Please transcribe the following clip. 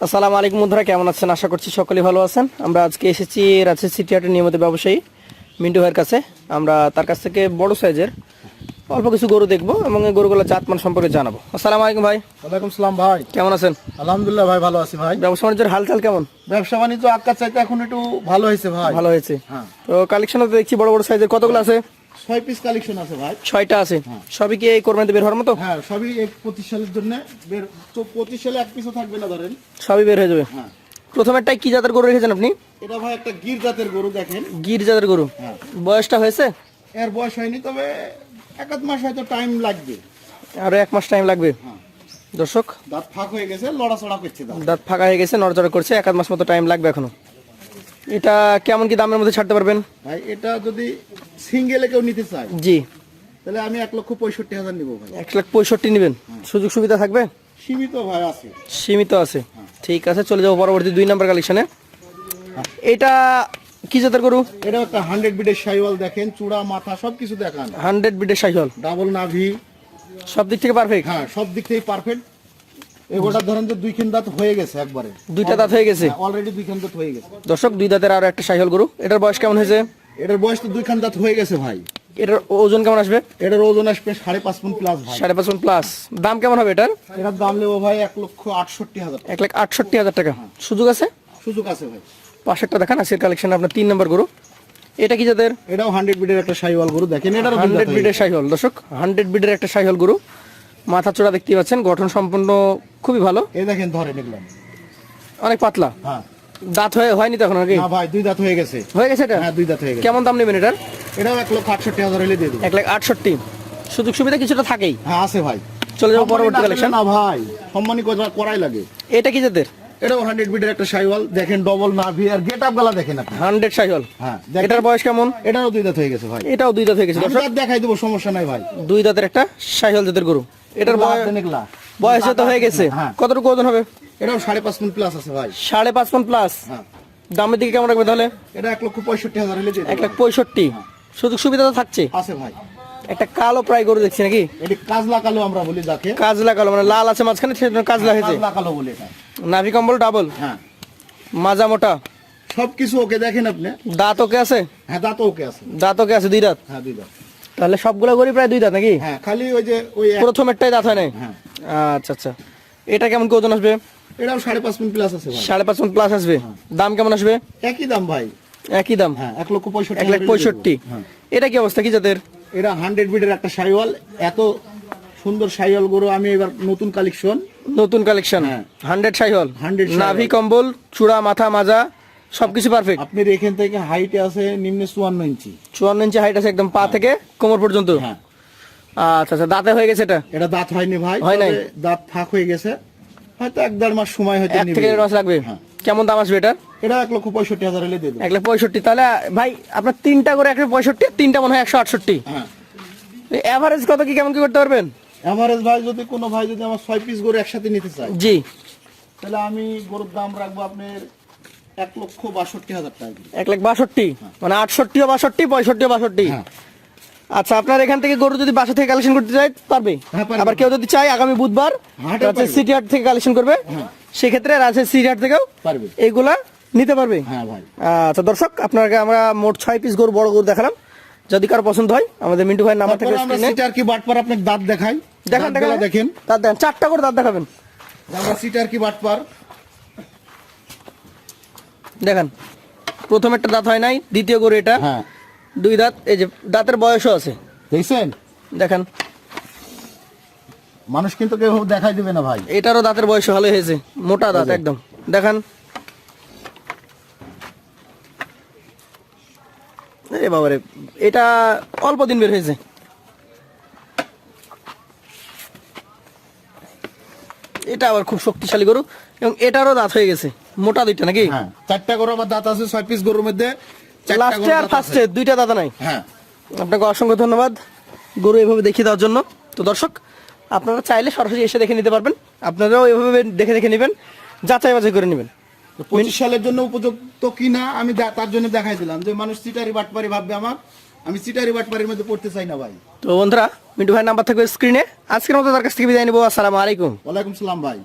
আসসালামু আলাইকুম বন্ধুরা, কেমন আছেন? আশা করছি সকলেই ভালো আছেন। আমরা আজকে এসেছি রাজশাহী সিটি হাটের নিয়মিত ব্যবসায়ী মিন্টু ভাইয়ের কাছে। আমরা তার কাছ থেকে বড় সাইজের অল্প কিছু গরু দেখবো এবং এই গরুগুলো জাতমান সম্পর্কে জানাবো। আসসালামু আলাইকুম ভাই। ওয়ালাইকুম সালাম ভাই, কেমন আছেন? আলহামদুলিল্লাহ ভাই, ভালো আছি ভাই। ব্যবসা বাণিজ্যের হালচাল কেমন? ব্যবসা বাণিজ্য আজকাল চাইতে এখন একটু ভালো হয়েছে ভাই। ভালো হয়েছে। হ্যাঁ, তো কালেকশন তো দেখছি বড় বড় সাইজের, কতগুলো আছে? 6 পিস কালেকশন আছে ভাই। 6টা আছে। সবই কি এই কোরবানিতে বের হওয়ার মতো? হ্যাঁ, সবই 25 সালের জন্য বের। 25 সালে এক পিসও থাকবে না ধরেন। সবই বের হয়ে যাবে। হ্যাঁ, প্রথমেরটাই কি জাতের গরু রেখেছেন আপনি? এটা ভাই একটা গির জাতের গরু, দেখেন। গির জাতের গরু। হ্যাঁ, বয়সটা হয়েছে? এর বয়স হয়নি, তবে এক আধ মাস হয়তো টাইম লাগবে। আরো 1 মাস টাইম লাগবে। হ্যাঁ, দর্শক, দাঁত ফাঁক হয়ে গেছে, লড়াচড়া করছে দাঁত। দাঁত ফাঁকা হয়ে গেছে, নড়চড়া করছে, 1 আধ মাস মতো টাইম লাগবে এখনো। এটা কেমন কি দামের মধ্যে ছাড়তে পারবেন? ভাই এটা যদি সিঙ্গেলে কেউ নিতে চায় জি, তাহলে আমি 1,65,000 নিব ভাই। 1,65,000 নেবেন। সুযোগ সুবিধা থাকবে? সীমিত ভাই আছে। সীমিত আছে। ঠিক আছে, চলে যাবো পরবর্তী 2 নম্বর কালেকশনে। এটা কি জাতের গরু? এটা একটা 100 বিডের শাইওয়াল, দেখেন চূড়া মাথা সবকিছু দেখান। 100 বিটের শাহিওয়াল, ডাবল নাভি, সব দিক থেকে পারফেক্ট। হ্যাঁ সব দিক থেকে পারফেক্ট। এগোটা ধরেন যে 2 দাঁত হয়ে গেছে একবারে। 2টা দাঁত হয়ে গেছে অলরেডি 2 দাঁত হয়ে গেছে। দর্শক। 2 দাঁতের আরো একটা শাহিওয়াল গরু। এটার বয়স কেমন হয়েছে? এটার বয়স তো 2 দাঁত হয়ে গেছে ভাই। এটার ওজন কেমন আসবে? এটার ওজন আসবে 5.5 মণ প্লাস ভাই। 5.5 মণ প্লাস। দাম কেমন হবে এটার? এটার দাম নেবো ভাই 1,68,000 টাকা। 1,68,000 টাকা। সুযোগ আছে? সুযোগ আছে ভাই। পাশেরটা দেখান, আজকের কালেকশন আপনার 3 নম্বর গরু। এটা কি জাতের? এটাও 100 বিডের একটা শাইওয়াল গরু, দেখেন। এটারও 100 বিডের শাহিওয়াল দর্শক। 100 বিডের একটা শাহিওয়াল গরু। মাথা চূড়া দেখতে পাচ্ছেন, গঠন সম্পূর্ণ খুবই ভালো। এই দেখেন, ধরেন এগুলো অনেক পাতলা। হ্যাঁ, দাঁত হয়নি তো এখন নাকি? না ভাই 2 দাঁত হয়ে গেছে। হয়ে গেছে এটা? হ্যাঁ 2 দাঁত হয়ে গেছে। কেমন দাম নেবেন এটার? এটাও 1,68,000 হলে দিয়ে দেবো। 1,68,000। সুযোগ সুবিধা কিছুটা থাকেই। হ্যাঁ আছে ভাই। চলে যাবো পরবর্তী সম্মানী না কালেকশন। পেলে না ভাই, সম্মানী করাই লাগে। এটা কি জাতের? এটাও 100 বিডের একটা শাইওয়াল, দেখেন ডবল নাভি আর গেট আপ গলা দেখেন আপনি। 100 শাহিওয়াল। হ্যাঁ, এটার বয়স কেমন? এটারও 2 দাঁত হয়ে গেছে ভাই। এটাও 2 দাঁত হয়ে গেছে আমি দর্শক। দাঁত দেখাই দেবো, সমস্যা নাই ভাই। 2 দাঁতের একটা শাহিওয়াল জাতের গরু। এটার বয়স তো হয়ে গেছে। হ্যাঁ, কতটুকু ওজন হবে? এটাও 5.5 মণ প্লাস আছে ভাই। 5.5 মণ প্লাস। হ্যাঁ, দামের দিকে কেমন রাখবে তাহলে? এটা 1,65,000 হলে দিয়ে দেবো। 1,65,000। সুযোগ সুবিধা তো থাকছে। আছে ভাই। একটা কালো প্রায় গরু দেখছি নাকি? এটি কাজলা কালো আমরা বলি যাকে। কাজলা কালো, মানে লাল আছে মাঝখানে, সেটা কাজলা হয়েছে। কাজলা কালো বলি এটা। নাভি কম্বল ডাবল, হ্যাঁ, মাজা মোটা, সবকিছু ওকে, দেখেন আপনি। দাঁত ওকে আছে? হ্যাঁ, দাঁত ওকে আছে। দাঁত ওকে আছে, 2 দাঁত। হ্যাঁ 2 দাঁত। তাহলে সবগুলো গরু প্রায় 2 দাঁত নাকি? হ্যাঁ, খালি ওই যে প্রথমেরটাই দাঁত হয় নাই। হ্যাঁ, আচ্ছা আচ্ছা। এটা কেমন কি ওজন আসবে? এটাও 5.5 মণ প্লাস আছে ভাই। 5.5 মণ প্লাস আসবে। দাম কেমন আসবে? একই দাম ভাই। একই দাম। হ্যাঁ, 1,65,000 1,65,000। হ্যাঁ, এটা কি অবস্থা, কি জাতের? এরা 100 বিডের একটা শাইওয়াল। এত সুন্দর শাইওয়াল গরু আমি এবার নতুন কালেকশন। নতুন কালেকশন। হ্যাঁ। 100 শাহিওয়াল। 100 শাহিওয়াল। নাভি কম্বল, চূড়া মাথা মাজা সবকিছু পারফেক্ট। আপনার এখান থেকে হাইটে আছে নিম্নে 54 ইঞ্চি। 54 ইঞ্চি হাইট আছে, একদম পা থেকে কোমর পর্যন্ত। হ্যাঁ, আচ্ছা আচ্ছা। দাঁতে হয়ে গেছে এটা? এটা দাঁত হয়নি ভাই। হয় নাই? তবে দাঁত ফাঁক হয়ে গেছে, হয়তো 1-1.5 মাস সময় হয়তো 1 নেবে। থেকে 1.5 মাস লাগবে। হ্যাঁ। কেমন দাম আসবে এটা? এটা 1,65,000 হলে দিয়ে দেবো। 1,65,000। তাহলে ভাই আপনার 3টা করে 1,65,000, 3টা মনে হয় 168। হ্যাঁ, এভারেজ কত কি কেমন কি করতে পারবেন? এভারেজ ভাই যদি কোনো ভাই যদি আমার 6 পিস গরু একসাথে নিতে চায়, জি, তাহলে আমি গরুর দাম রাখবো আপনার 1,62,000 টাকা। 1,62,000, মানে 68 ও 62, 65 ও 62। হ্যাঁ। আচ্ছা, আপনার এখান থেকে গরু যদি বাসা থেকে কালেকশন করতে চায় পারবে? হ্যাঁ, পারবে। আবার কেউ যদি চায় আগামী বুধবার হাটে রাজশাহী পারবে। সিটি হাট থেকে কালেকশন করবে, সেক্ষেত্রে রাজশাহী সিটি হাট থেকেও পারবে। এইগুলা নিতে পারবে। হ্যাঁ ভাই। আচ্ছা দর্শক, আপনাকে আমরা মোট 6 পিস গরু, বড় গরু দেখালাম। যদি কারো পছন্দ হয় আমাদের মিন্টু ভাইয়ের নাম্বার থেকে তারপরে আমরা স্ক্রিনে সিটার কি বাটপার আপনাকে দাঁত দেখাই। দেখান। দাঁতগুলা দেখেন। দাঁত দেখান, 4টা করে দাঁত দেখাবেন। আমরা সিটার কি বাটপার। দেখান, প্রথমেরটা দাঁত হয় নাই, দ্বিতীয় গরু এটা। হ্যাঁ, 2 দাঁত। এই যে দাঁতের বয়সও আছে, দেখছেন? দেখান। মানুষ কিন্তু কেউ দেখাই দিবে না ভাই। এটারও দাঁতের বয়স ভালো হয়েছে, মোটা দাঁত একদম। দেখান। এ বাবারে, এটা অল্প দিন বের হয়েছে। এটা আবার খুব শক্তিশালী গরু, এবং এটারও দাঁত হয়ে গেছে, মোটা 2টা নাকি? হ্যাঁ, 4টা গরু আমার দাঁত আছে। 6 পিস গরুর মধ্যে 4টা লাস্টে গরুর আর দাঁত ফার্স্টে আছে। 2টা দাঁত নাই। হ্যাঁ, আপনাকে অসংখ্য ধন্যবাদ গরু এভাবে দেখিয়ে দেওয়ার জন্য। তো দর্শক, আপনারা চাইলে সরাসরি এসে দেখে নিতে পারবেন। আপনারাও এভাবে দেখে দেখে নেবেন, যাচাই বাছাই করে নেবেন। 25 সালের জন্য উপযুক্ত কিনা আমি তার জন্য দেখাই দিলাম, যে মানুষ সিটারি বাটপারি ভাববে আমার। আমি সিটারি বাটপারির মধ্যে পড়তে চাই না ভাই। তো বন্ধুরা, মিন্টু ভাইয়ের নাম্বার থাকবে স্ক্রিনে। আজকের মতো তার কাছ থেকে বিদায় নিবো। আসসালামু আলাইকুম। ওয়ালাইকুম সালাম ভাই।